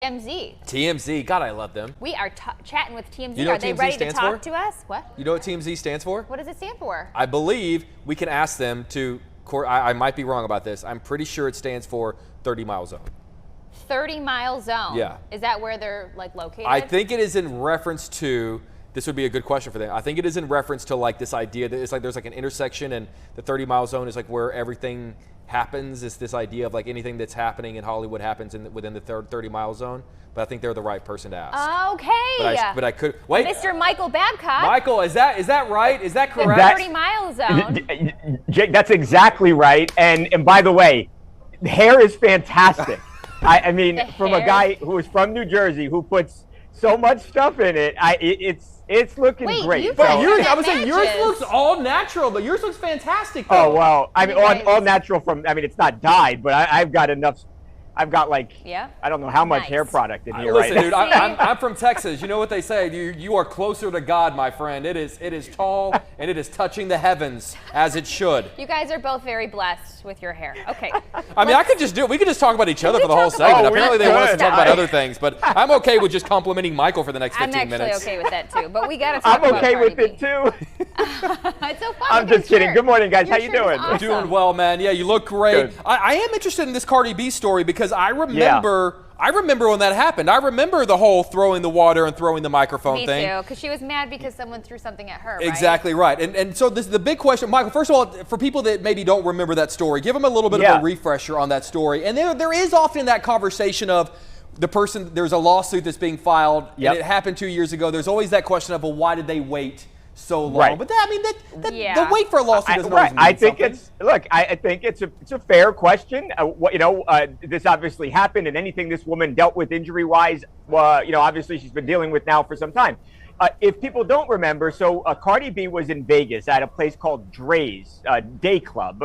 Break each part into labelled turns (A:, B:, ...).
A: TMZ.
B: TMZ. God, I love them.
A: We are chatting with TMZ.
B: You know
A: Are
B: what
A: they
B: TMZ
A: ready to
B: stands
A: talk
B: for?
A: to us? What?
B: You know what TMZ stands for?
A: What does it stand for?
B: I believe we can ask them to, I might be wrong about this. I'm pretty sure it stands for 30-mile zone.
A: 30-mile zone.
B: Yeah.
A: Is that where they're like located?
B: I think it is in reference to, this would be a good question for them. I think it is in reference to like this idea that it's like there's like an intersection and the 30-mile zone is like where everything happens. It's this idea of like anything that's happening in Hollywood happens within the 30-mile zone. But I think they're the right person to ask.
A: Okay.
B: But I could, wait.
A: Mr. Michael Babcock.
B: Michael, is that right? Is that
A: The
B: correct?
A: 30-mile zone.
C: Jake, that's exactly right. And by the way, the hair is fantastic. I mean, from a guy who is from New Jersey who puts so much stuff in it, it's looking great.
B: But I was saying yours looks all natural, but yours looks fantastic. Though.
C: Oh well, I mean, all natural from. I mean, it's not dyed, but I've got enough. I've got like, I don't know how much hair product in here
B: Listen,
C: right
B: dude, I'm from Texas. You know what they say? You are closer to God, my friend. It is tall and it is touching the heavens as it should.
A: You guys are both very blessed with your hair. Okay.
B: I mean, I could just do it. We could just talk about each other for the whole segment. Apparently they want us to talk about other things, but I'm okay with just complimenting Michael for the next 15 minutes.
A: I'm actually okay with that too, but we got to talk about
C: I'm okay
A: Cardi
C: with
A: B.
C: it too.
A: It's so fun.
C: I'm just kidding. Good morning, guys. How you doing?
A: Awesome.
B: Doing well, man. Yeah, you look great. I am interested in this Cardi B story because I remember when that happened. I remember the whole throwing the water and throwing the microphone thing.
A: Me too, because she was mad because someone threw something at her, right?
B: Exactly right. And so this is the big question. Michael, first of all, for people that maybe don't remember that story, give them a little bit of a refresher on that story. And there is often that conversation of the person, there's a lawsuit that's being filed, and it happened 2 years ago. There's always that question of, well, why did they wait so long?
C: Right.
B: But the wait for a lawsuit doesn't always mean
C: I think
B: something.
C: I think it's a fair question. This obviously happened, and anything this woman dealt with injury-wise, obviously she's been dealing with now for some time. If people don't remember, Cardi B was in Vegas at a place called Dre's Day Club,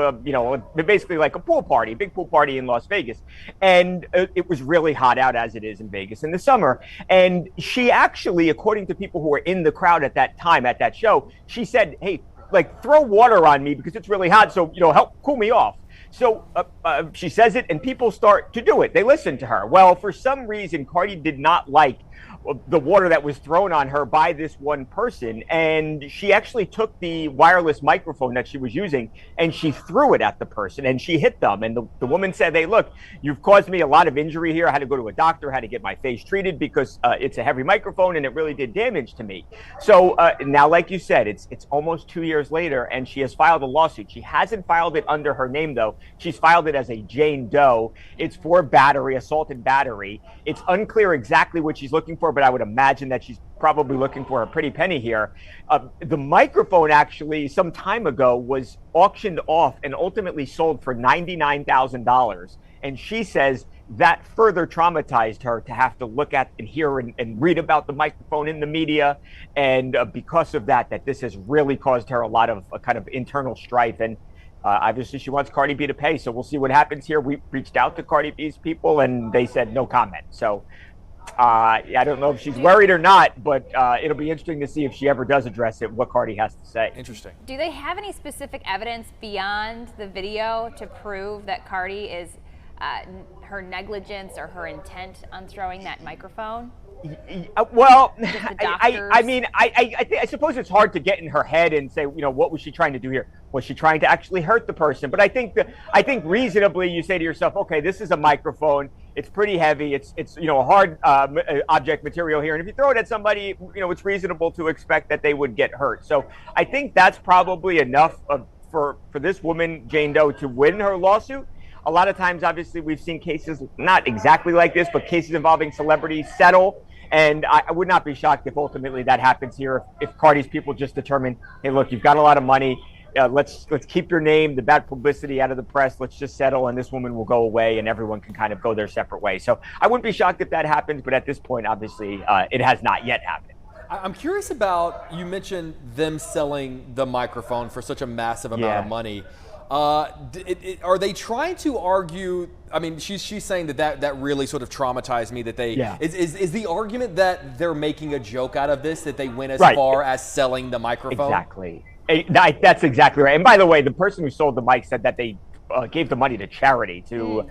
C: basically like a pool party, big pool party in Las Vegas. And it was really hot out, as it is in Vegas in the summer. And she actually, according to people who were in the crowd at that time, at that show, she said, hey, like throw water on me because it's really hot. So, help cool me off. So she says it and people start to do it. They listen to her. Well, for some reason, Cardi did not like the water that was thrown on her by this one person, and she actually took the wireless microphone that she was using and she threw it at the person and she hit them. And the woman said, hey, look, you've caused me a lot of injury here. I had to go to a doctor, had to get my face treated because it's a heavy microphone and it really did damage to me. So now, like you said, it's almost 2 years later and she has filed a lawsuit. She hasn't filed it under her name though. She's filed it as a Jane Doe. It's for battery, assault and battery. It's unclear exactly what she's looking for, but I would imagine that she's probably looking for a pretty penny here. The microphone actually some time ago was auctioned off and ultimately sold for $99,000. And she says that further traumatized her to have to look at and hear and read about the microphone in the media. And because of that this has really caused her a lot of kind of internal strife. And obviously she wants Cardi B to pay. So we'll see what happens here. We reached out to Cardi B's people and they said no comment. So I don't know if she's worried or not, but it'll be interesting to see if she ever does address it, what Cardi has to say.
B: Interesting.
A: Do they have any specific evidence beyond the video to prove that Cardi is her negligence or her intent on throwing that microphone?
C: Well, I suppose it's hard to get in her head and say, what was she trying to do here? Was she trying to actually hurt the person? But I think reasonably you say to yourself, okay, this is a microphone. It's pretty heavy. It's a hard object material here. And if you throw it at somebody, it's reasonable to expect that they would get hurt. So I think that's probably enough for this woman, Jane Doe, to win her lawsuit. A lot of times, obviously, we've seen cases, not exactly like this, but cases involving celebrities settle. And I would not be shocked if ultimately that happens here. If Cardi's people just determine, hey, look, you've got a lot of money. Let's keep your name, the bad publicity out of the press. Let's just settle, and this woman will go away, and everyone can kind of go their separate ways. So I wouldn't be shocked if that happens, but at this point, obviously, it has not yet happened.
B: I'm curious about, you mentioned them selling the microphone for such a massive amount of money. Are they trying to argue? I mean, she's saying that really sort of traumatized me. That they is the argument that they're making a joke out of this, that they went as far as selling the microphone.
C: Exactly. That's exactly right. And by the way, the person who sold the mic said that they gave the money to charity, to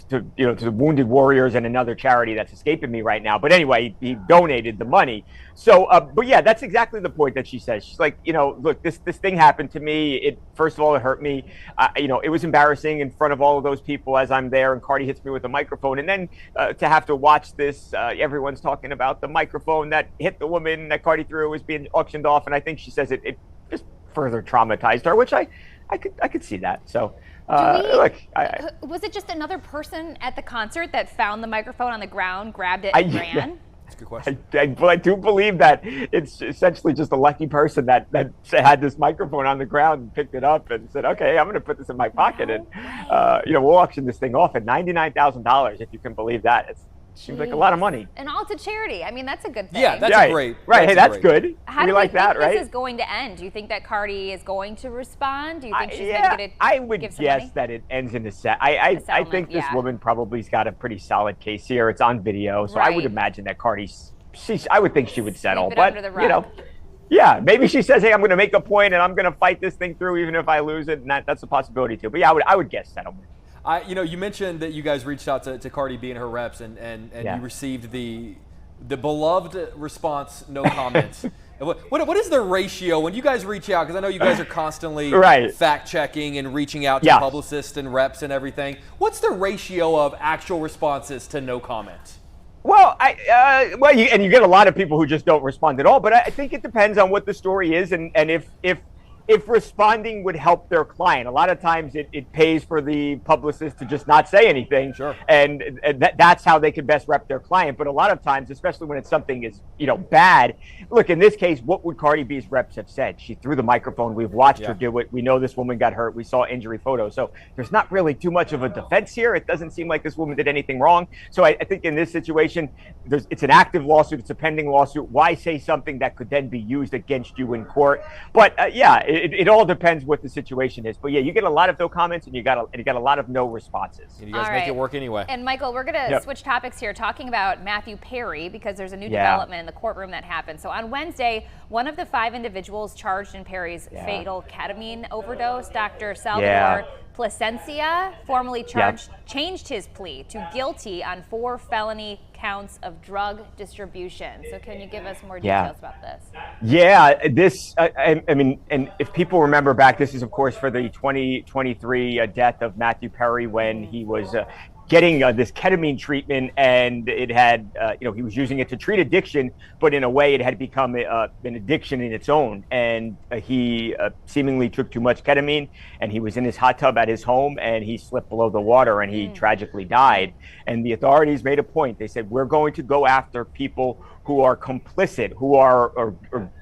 C: the Wounded Warriors and another charity that's escaping me right now. But anyway, he donated the money. So, but yeah, that's exactly the point that she says. She's like, look, this thing happened to me. First of all, it hurt me. It was embarrassing in front of all of those people as I'm there, and Cardi hits me with a microphone, and then to have to watch this, everyone's talking about the microphone that hit the woman that Cardi threw was being auctioned off, and I think she says it just further traumatized her, which I could see that. So. Look,
A: was it just another person at the concert that found the microphone on the ground, grabbed it, and ran?
B: Yeah. That's a good question.
C: I do believe that it's essentially just a lucky person that had this microphone on the ground and picked it up and said, okay, I'm going to put this in my pocket. And, we'll auction this thing off at $99,000, if you can believe that. It seems like a lot of money.
A: And all to charity. I mean, that's a good thing.
B: Yeah, that's great.
C: Right. Hey, that's good.
A: How do you
C: like
A: think
C: that, right?
A: this is going to end? Do you think that Cardi is going to respond? Do you think she's going to
C: I would
A: give some
C: guess
A: money?
C: that it ends in a set. I think this woman probably's got a pretty solid case here. It's on video, so I would imagine that I would think she would settle. But yeah, maybe she says, hey, I'm going to make a point and I'm going to fight this thing through even if I lose it, and that's a possibility too. But yeah, I would guess settlement.
B: You mentioned that you guys reached out to Cardi B and her reps, and you received the beloved response, no comments. What is the ratio when you guys reach out? Because I know you guys are constantly fact checking and reaching out to publicists and reps and everything. What's the ratio of actual responses to no comment?
C: Well, you get a lot of people who just don't respond at all. But I think it depends on what the story is, and if responding would help their client. A lot of times it pays for the publicist to just not say anything.
B: Sure.
C: And that's how they can best rep their client. But a lot of times, especially when it's something is, bad, look, in this case, what would Cardi B's reps have said? She threw the microphone. We've watched her do it. We know this woman got hurt. We saw injury photos. So there's not really too much of a defense here. It doesn't seem like this woman did anything wrong. So I think in this situation, it's an active lawsuit. It's a pending lawsuit. Why say something that could then be used against you in court? But it all depends what the situation is. But yeah, you get a lot of no comments and you got a lot of no responses.
B: And you guys make it work anyway.
A: And Michael, we're going to switch topics here, talking about Matthew Perry, because there's a new development in the courtroom that happened. So on Wednesday, one of the 5 individuals charged in Perry's fatal ketamine overdose, Dr. Salvador Plasencia, formerly changed his plea to guilty on 4 felony counts of drug distribution. So can you give us more details about this?
C: Yeah, I mean, and if people remember back, this is, of course, for the 2023 death of Matthew Perry when he was getting this ketamine treatment, and it had, he was using it to treat addiction, but in a way it had become an addiction in its own. And he seemingly took too much ketamine, and he was in his hot tub at his home, and he slipped below the water, and he tragically died. And the authorities made a point. They said, we're going to go after people who are complicit, who are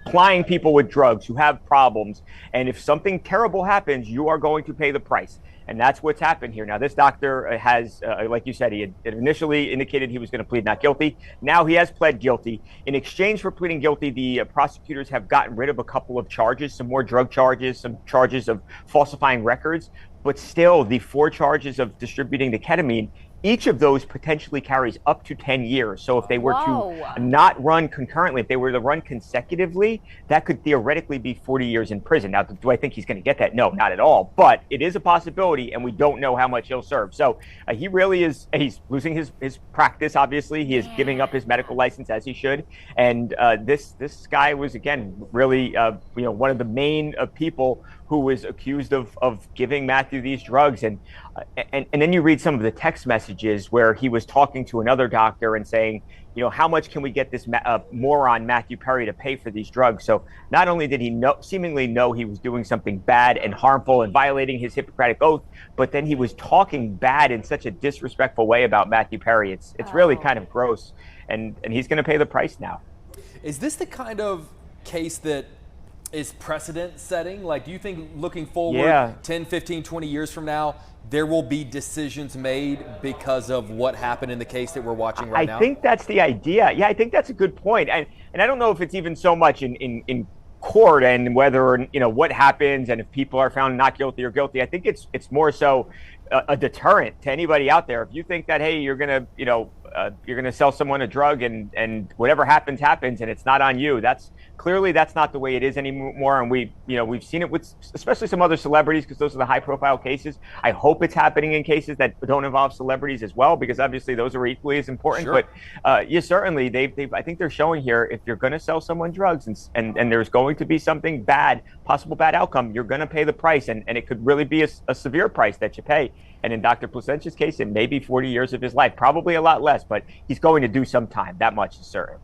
C: plying people with drugs, who have problems. And if something terrible happens, you are going to pay the price. And that's what's happened here. Now, this doctor has, like you said, he had initially indicated he was going to plead not guilty. Now he has pled guilty. In exchange for pleading guilty, the prosecutors have gotten rid of a couple of charges, some more drug charges, some charges of falsifying records. But still, the 4 charges of distributing the ketamine, each of those potentially carries up to 10 years. So if they were to not run concurrently, if they were to run consecutively, that could theoretically be 40 years in prison. Now, do I think he's going to get that? No, not at all. But it is a possibility, and we don't know how much he'll serve. So he really is, he's losing his practice, obviously. He is giving up his medical license, as he should. And this guy was, again, really one of the main people who was accused of giving Matthew these drugs. And then you read some of the text messages where he was talking to another doctor and saying, how much can we get this moron Matthew Perry to pay for these drugs? So not only did he seemingly know he was doing something bad and harmful and violating his Hippocratic oath, but then he was talking bad in such a disrespectful way about Matthew Perry. It's really kind of gross, and he's going to pay the price now.
B: Is this the kind of case that is precedent setting? Like, do you think looking forward 10, 15, 20 years from now, there will be decisions made because of what happened in the case that we're watching right now?
C: I think that's the idea. Yeah, I think that's a good point. And I don't know if it's even so much in court and whether, what happens and if people are found not guilty or guilty. I think it's more so a deterrent to anybody out there. If you think that, hey, you're going to, you're going to sell someone a drug and whatever happens, and it's not on you. That's not the way it is anymore. And we've seen it with especially some other celebrities, because those are the high profile cases. I hope it's happening in cases that don't involve celebrities as well, because obviously those are equally as important.
B: Sure.
C: But certainly I think they're showing here, if you're going to sell someone drugs and there's going to be something bad, possible bad outcome, you're going to pay the price. And it could really be a severe price that you pay. And in Dr. Placente's case, it may be 40 years of his life, probably a lot less, but he's going to do some time. That much is certain.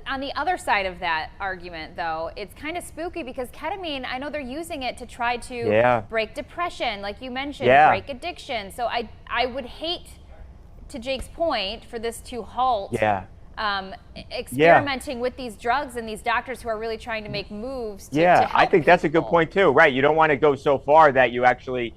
A: On the other side of that argument, though, it's kind of spooky because ketamine, I know they're using it to try to break depression, like you mentioned, break addiction. So I would hate, to Jake's point, for this to halt. Experimenting with these drugs and these doctors who are really trying to make moves to help
C: I think that's a good
A: people.
C: point too. Right, you don't want to go so far that you actually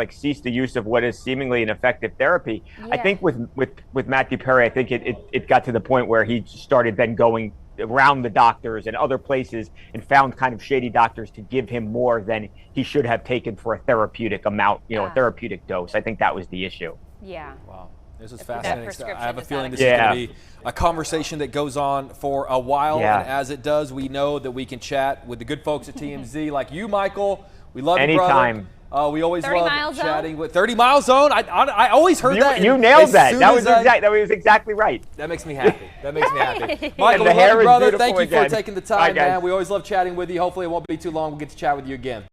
C: cease the use of what is seemingly an effective therapy. I think with Matthew Perry, I think it got to the point where he started then going around the doctors and other places and found kind of shady doctors to give him more than he should have taken for a therapeutic amount, a therapeutic dose. I think that was the issue.
B: Wow. This is fascinating. I have a feeling this
C: is
B: going to be a conversation that goes on for a while. And as it does, we know that we can chat with the good folks at TMZ like you, Michael. We love you, brother.
C: Anytime.
B: We always love chatting with 30 Mile Zone. I always heard that.
C: You nailed that. That was exactly right.
B: That makes me happy.
C: Michael,
B: we love you, brother. Thank you for
C: again.
B: taking the time, man. We always love chatting with you. Hopefully it won't be too long. We'll get to chat with you again.